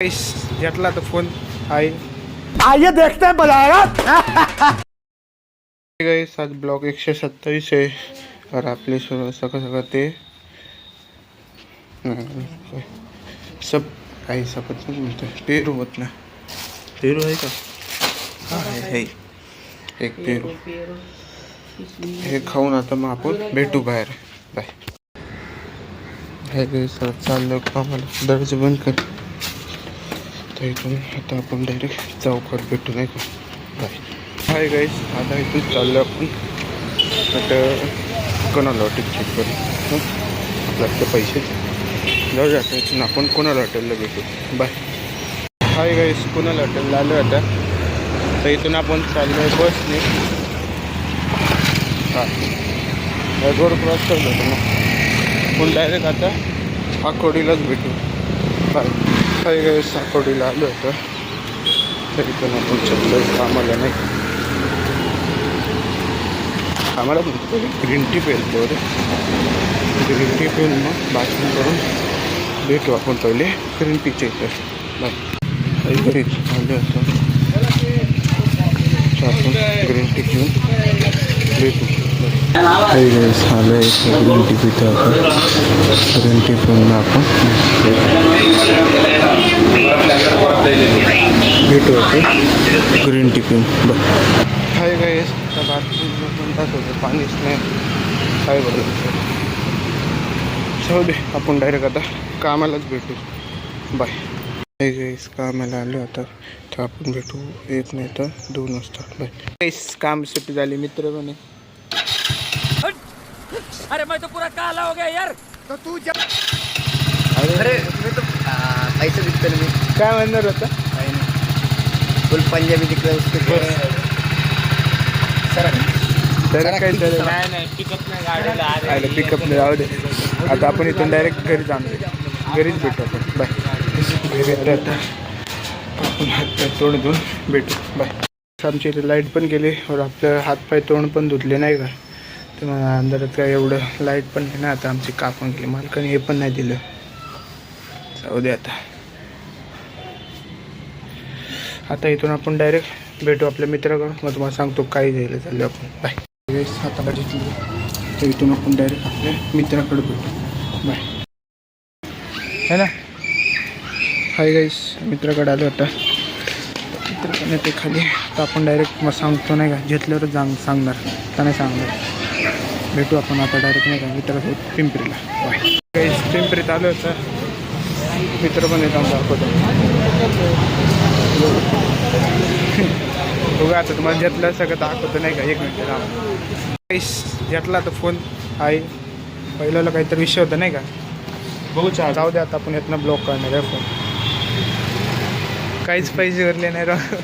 घेतला तर फोन आहे आइए देखते हैं बजाएगा। गए 7 ब्लॉक 127 है और आपले सगळं ते सब काही सपत म्हणतो पेरू होत ना पेरू आहे का हा आहे एक पेरू हे खाऊन आता मग आपण भेटू बाहेर बाय हे सर चाललं आम्हाला दरवाजा बंद कर तर इथून आता आपण डायरेक्ट चौकात भेटू नाही का बाय हाय गाईस आता इथून चाललो आपण आता कोणाला हॉटेल चेक करू आपल्याकडे पैसे जाऊ जातो इथून आपण कोणाला हॉटेलला भेटू बाय हाय गाईस कोणाला हॉटेलला आलो आता तर इथून आपण चाललो आहे बसने हां रोड क्रॉस करतो ना आपण डायरेक्ट आता आकोडीलाच भेटू बाय हाय गाईस आकोडीला आलो होतं तर इथून आपण चाललो कामाला नाही आम्हाला ग्रीन टी प्यायला रे ग्रीन टी पिऊन मग बाथरूम करून भेटू आपण पहिले ग्रीन टीच्या इथं बाय घरी आलो होतं आपण ग्रीन टी घेऊन भेटू आलं एक ग्रीन टी पितो आपण ग्रीन टी पिऊन आपण भेटू आपण ग्रीन टी पिऊन बरं हाय गाईस आता बाथरूम म्हणतात होतं पाणीच नाही काय बरं जाऊ दे आपण डायरेक्ट आता कामालाच भेटू बाय हाय गाईस कामाला आलो आता तर आपण भेटू येत नाही तर 2 वाजता बाय गाईस काम सुट्टी झाली मित्र बने अरे मैं तो पूरा काला हो गया यार। तो तू अरे मैं तो पैसे दिखते नहीं काय म्हणणार होता फुल पंजाबी दिख रहा है उसके तर काय तर नाही पिकअप नाही राहू दे आता आपण इथून डायरेक्ट घरी जाणार घरीच भेटू आपण बाय घरी आता आपण हातपाय तोंड धुवून भेटू बाय आमची इथे लाईट पण गेली और आपलं हातपाय तोंड पण धुतले नाही का तर मग अंधारात काय एवढं लाईट पण नाही ना आता आमची कापून गेली मालकाने हे पण नाही दिलं जाऊ दे आता इथून आपण डायरेक्ट भेटू आपल्या मित्राकडून मग तुम्हाला सांगतो काय जायला चाललं आपण बाय आता बघितली तर इथून आपण डायरेक्ट आपल्या मित्राकडे भेटू बाय है ना हाय गाईस मित्राकडे आलो आता मित्राकडे ते खाली तर आपण डायरेक्ट मग सांगतो नाही का घेतल्यावरच सांगणार का नाही सांगणार भेटू आपण आता डायरेक्ट नाही का मित्रासोबत पिंपरीला बाय गाईस पिंपरीत आलो होतं मित्र पण येतो दाखवतो बघा आता तुम्हाला घेतलं सगळं दाखवतो नाही का 1 मिनिट गाईस घेतला तर फोन आहे पहिल्याला काहीतरी विषय होता नाही का बघू जाऊ दे आता आपण यातनं ब्लॉक करणार आहे फोन काहीच पैसे भरले नाही राव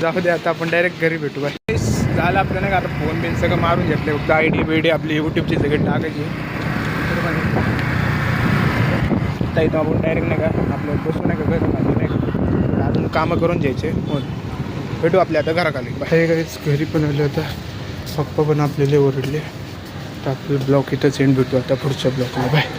जाऊ दे आता आपण डायरेक्ट घरी भेटू बाय झालं आपलं नाही का आता फोन बिन सगळं मारून घेतलं फक्त ID बिडी आपली यूट्यूबची सगळी टाकायची आता इथं आपण डायरेक्ट नाही का आपलं बसू नाही का घरी नाही का अजून कामं करून घ्यायचे हो भेटू आपल्या आता घराखाली बाहेर काहीच घरी पण आले होता पप्पा पण आपल्याला ओरडले तर आपलं ब्लॉक इथंच एंड भेटू आता पुढच्या ब्लॉकला बाय